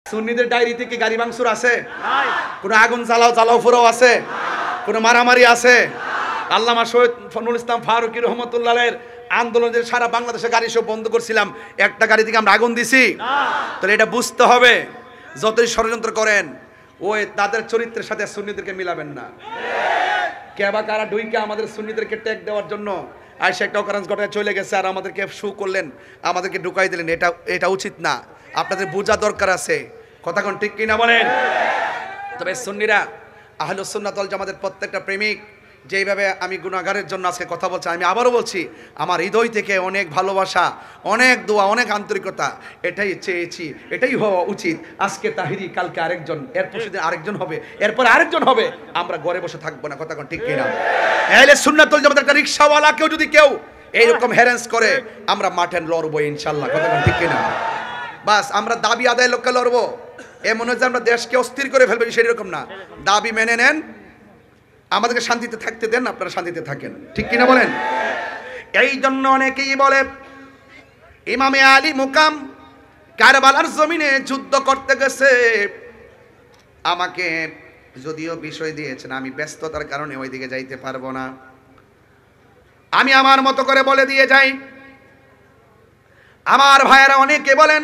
সুন্নিদের ডায়েরিতে কি গাড়ি ভাঙচুর আছে? কোনো আগুন জ্বালাও ফুরাও আছে? কোনো মারামারি আছে? আল্লামা শহীদ নুরুল ইসলাম ফারুকী রহমতুল্লাহের আন্দোলনের সারা বাংলাদেশে গাড়ি সব বন্ধ করছিলাম, একটা গাড়ি থেকে আমরা আগুন দিছি? তাহলে এটা বুঝতে হবে, যতই ষড়যন্ত্র করেন ওই তাদের চরিত্রের সাথে সুন্নিদেরকে মিলাবেন না। কে বা কারা ডুইকে আমাদের সুন্নিদেরকে ট্যাগ দেওয়ার জন্য আয়সা একটা অকারেন্স ঘটনা চলে গেছে আর আমাদেরকে শু করলেন, আমাদেরকে ঢুকাই দিলেন। এটা উচিত না, আপনাদের বোঝা দরকার আছে। কথা কোন ঠিক কিনা বলেন? তবে সুন্নিরা আহলুস সুন্নাত ওয়াল জামাতের প্রত্যেকটা প্রেমিক যেইভাবে আমি গুনাহগারের জন্য আজকে কথা বলছি, আমি আবারও বলছি, আমার হৃদয় থেকে অনেক ভালোবাসা, অনেক দোয়া, অনেক আন্তরিকতা, এটাই চেয়েছি, এটাই হওয়া উচিত। আজকে তাহিরি, কালকে আরেকজন, এরপর সেদিন আরেকজন হবে, এরপর আরেকজন হবে। আমরা ঘরে বসে থাকবো না। কথা কোন ঠিক কিনা? আহলে সুন্নাত ওয়াল জামাতের একটা রিকশাওয়ালা যদি কেউ এইরকম হ্যারাস করে, আমরা মাঠে লড়বো ইনশাল্লাহ। কথা কোন ঠিক কিনা? বাস আমরা দাবি আদায়ের লক্ষ্যে লড়বো। এমন হচ্ছে আমরা দেশকে অস্থির করে ফেলবো, সেরকম না। দাবি মেনে নেন, আমাদেরকে শান্তিতে থাকতে দেন, আপনারা শান্তিতে থাকেন। ঠিক কিনা বলেন? এই জন্য অনেকেই বলে ইমামে আলী মুকাম কারবালার জমিনে যুদ্ধ করতে গেছে। আমাকে যদিও বিষয় দিয়েছেন, আমি ব্যস্ততার কারণে ওইদিকে যাইতে পারবো না। আমি আমার মতো করে বলে দিয়ে যাই। আমার ভাইয়েরা অনেকে বলেন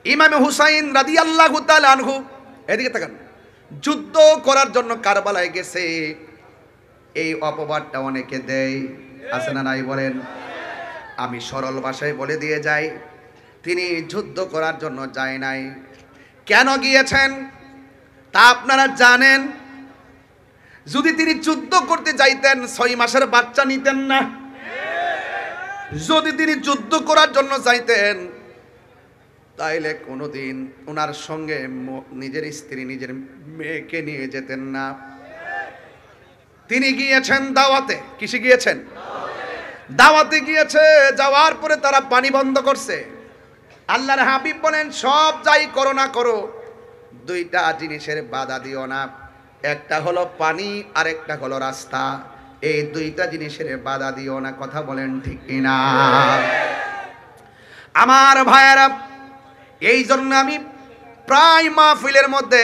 ইমাম হুসাইন রাদিয়াল্লাহু তাআলা আনহু, এদিকে তাকান, যুদ্ধ করার জন্য কারবালায় গেছে। এই অপবাদটা অনেকে দেয়, আছে না নাই বলেন? আমি সরল ভাষায় বলে দিয়ে যাই, তিনি যুদ্ধ করার জন্য যায় নাই। কেন গিয়েছেন তা আপনারা জানেন? যদি তিনি যুদ্ধ করতে যাইতেন 6 মাসের বাচ্চা নিতেন না। যদি তিনি যুদ্ধ করার জন্য যাইতেন তাইলে কোনোদিন ওনার সঙ্গে নিজের স্ত্রী, নিজের মেয়েকে নিয়ে যেতেন না। তিনি গিয়েছেন দাওয়াতে। কিসে গিয়েছেন? দাওয়াতে গিয়েছে। যাওয়ার পরে তারা পানি বন্ধ করছে। আল্লাহর হাবিব বলেন, সব যাই করো না করো, দুইটা জিনিসের বাধা দিও না। একটা হলো পানি, আর একটা হলো রাস্তা। এই দুইটা জিনিসের বাধা দিও না। কথা বলেন ঠিক কিনা? আমার ভাইয়েরা, এই জন্য আমি প্রায় মাহফিলের মধ্যে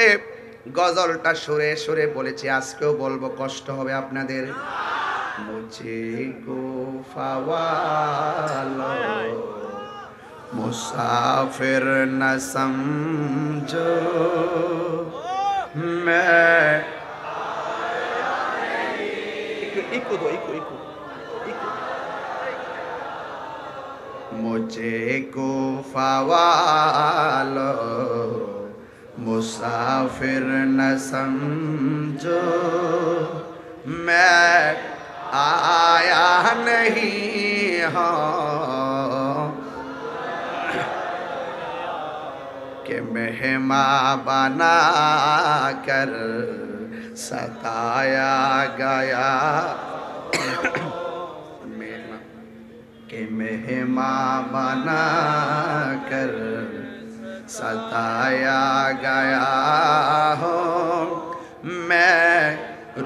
গজলটা সুরে সুরে বলেছি, আজকেও বলবো, কষ্ট হবে আপনাদের। মুঝে গো ফাওয়ালো মুসাফির না সমঝো मैं इको दो इको इको इको मुझे को फवालो मुसाफिर न समझो मैं आया नहीं हूँ कि मेहमान बना कर सताया गया कि मेहमान बना कर सताया गया हो मैं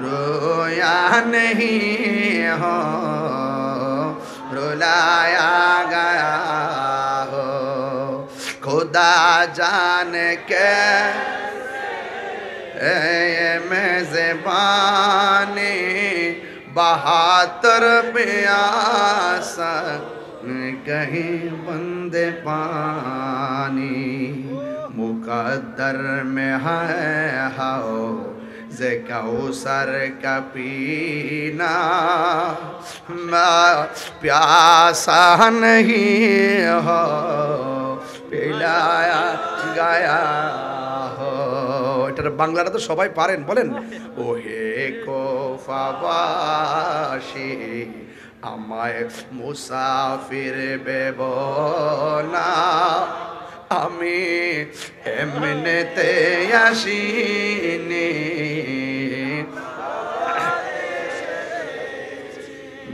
रोया नहीं हो रुलाया गया हो खुदा जान के मेज़बानी बहातर प्यासा कहीं बंदे पानी मुकद्दर में है हाओ जे कौसर का पीना प्यासा नहीं हो पिलाया गया हो। এটার বাংলাটা তো সবাই পারেন, বলেন ও হে কোফাবাসী আমায় মুসাফির বেব না, আমি এমনিতে আসিনি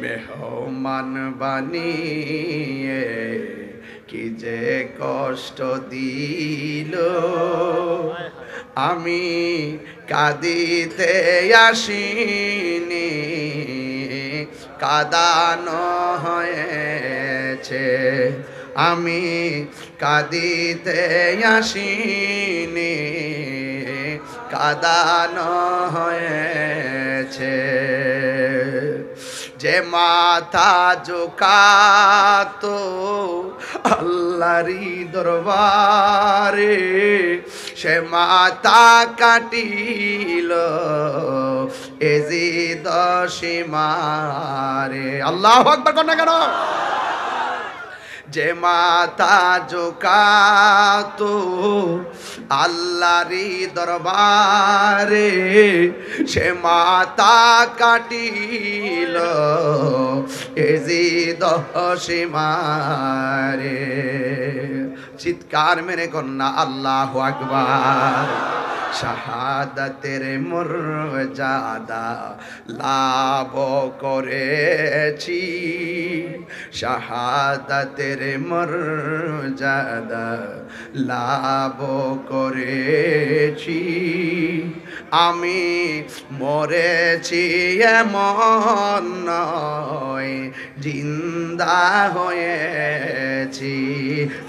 মেহমান বানিয়ে কি যে কষ্ট দিল, আমি কাঁদিতে আসিনি কাঁদানো হয়েছে, আমি কাঁদিতে আসিনি কাঁদানো হয়েছে। যে মাথা ঝুঁকাতো আল্লাহরই দরবারে, সে মাথা কাটিল এজিদ সীমারে। আল্লাহু আকবার কর না কেন? যে মাথা ঝুঁকাতো আল্লাহরই দরবারে, সে মাথা কাটিল এজিদ সীমারে। চিৎকার মেরে কন্যা আল্লাহু আকবার। শাহাদাতের মর্যাদা লাভ করেছি, শাহাদাতের মর্যাদা লাভ করেছি। আমি মরেছি এমন নয়, জিন্দা হয়েছি।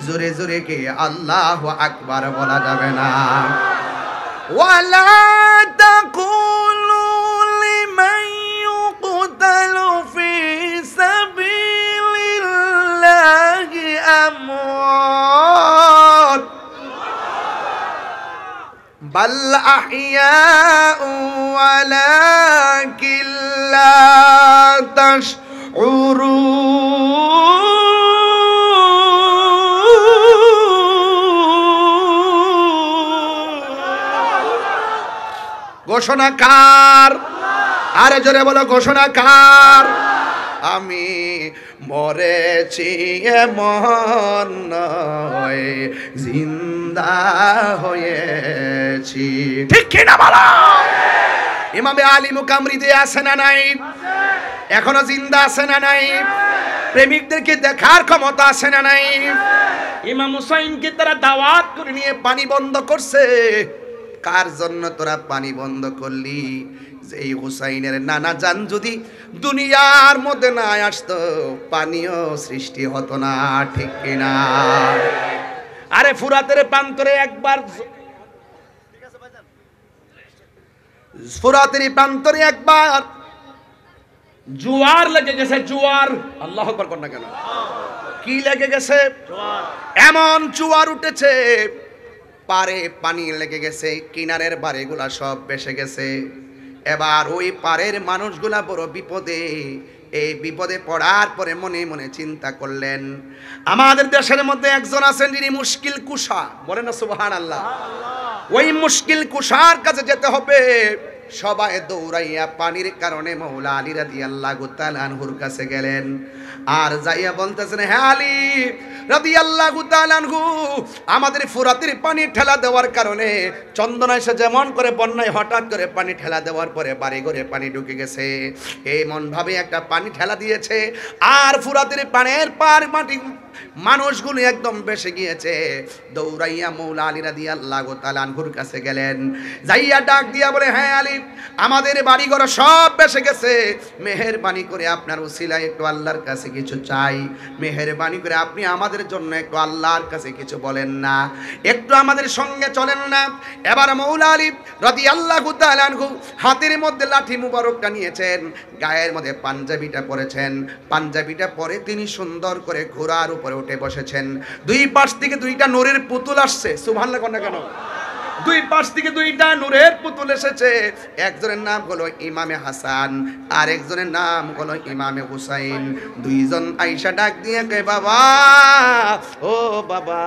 জোরে জোরে কি আল্লাহু আকবার বলা যাবে না? ولا تقولوا لمن يقتل في سبيل الله أموات بل أحياء ولكن لا تشعرون। ঘোষণাকার, আরে জোরে বলো ঘোষণাকার। আমি মরেছি এমন নয়, জিন্দা হয়েছি। ঠিক কিনা বলো? ইমামে আলী মুকামরিদে আছে না নাই? এখনো জিন্দা আছে না নাই? প্রেমিকদেরকে দেখার ক্ষমতা আছে না নাই? ইমাম হুসাইনকে তারা দাওয়াত করে নিয়ে পানি বন্ধ করছে। কার জন্য তোরা পানি বন্ধ করলি? যে এই হুসাইনের নানা জান যদি দুনিয়ার মধ্যে না আসতো, পানিও সৃষ্টি হতো না। ঠিক কিনা? আরে ফুরাতের প্রান্তরে একবার, ফুরাতের প্রান্তরে একবার জোয়ার লেগে গেছে। জোয়ার, আল্লাহু আকবার কর না কেন? কি লেগে গেছে? এমন জোয়ার উঠেছে, পারে পানি লেগে গেছে, কিনারের বাড়িগুলা সব ভেসে গেছে। এবার ওই পারের মানুষগুলা বড় বিপদে। এই বিপদে পড়ার পরে মনে মনে চিন্তা করলেন, আমাদের দেশের মধ্যে একজন আছেন যিনি মুশকিল কুশা, বলেন না সুবহানাল্লাহ। ওই মুশকিল কুশার কাছে যেতে হবে। সবাই দৌড়াইয়া পানির কারণে মৌলা আলী রাদিয়াল্লাহু তাআলা আনহুর কাছে গেলেন। আর যাইয়া বলতেছেন, হে আলী রাদিয়াল্লাহু তাআলা আনহু, আমাদের ফুরাতের পানি ঠেলা দেওয়ার কারণে চন্দনা এসে যেমন করে বন্যায় হঠাৎ করে পানি ঠেলা দেওয়ার পরে বাড়ি ঘরে পানি ঢুকে গেছে, এমন ভাবে একটা পানি ঠেলা দিয়েছে। আর ফুরাতের পানের পার মাটি মানুষগুলো একদম বেসে গিয়েছে। দৌড়াইয়া মৌলা আলী রাদিয়াল্লাহু তাআলা আনহুর কাছে গেলেন। যাইয়া ডাক দিয়া বলে, হ্যাঁ আলী, আমাদের বাড়িঘর সব বেসে গেছে, মেহেরবানি করে আপনার উসিলায় একটু আল্লাহর কাছে কিছু চাই। মেহেরবানি করে আপনি আমাদের জন্য একটু আল্লাহর কাছে কিছু বলেন না, একটু আমাদের সঙ্গে চলেন না। এবার মৌলা আলী রাদিয়াল্লাহু তাআলা আনহু হাতের মধ্যে লাঠি মুবারকটা নিয়েছেন, গায়ের মধ্যে পাঞ্জাবিটা পরেছেন। পাঞ্জাবিটা পরে তিনি সুন্দর করে ঘোড়ার উপরে উঠে বসেছেন। দুই পাশ থেকে দুইটা নূরের পুতুল আসছে। সুবহানাল্লাহ কর না কেন? দুই পাশ থেকে দুইটা নূরের পুতুল এসেছে। একজনের নাম হলো ইমামে হাসান, আর একজনের নাম হলো ইমামে হুসাইন। দুইজন আয়েশা ডাক দিয়ে কয়, বাবা, ও বাবা,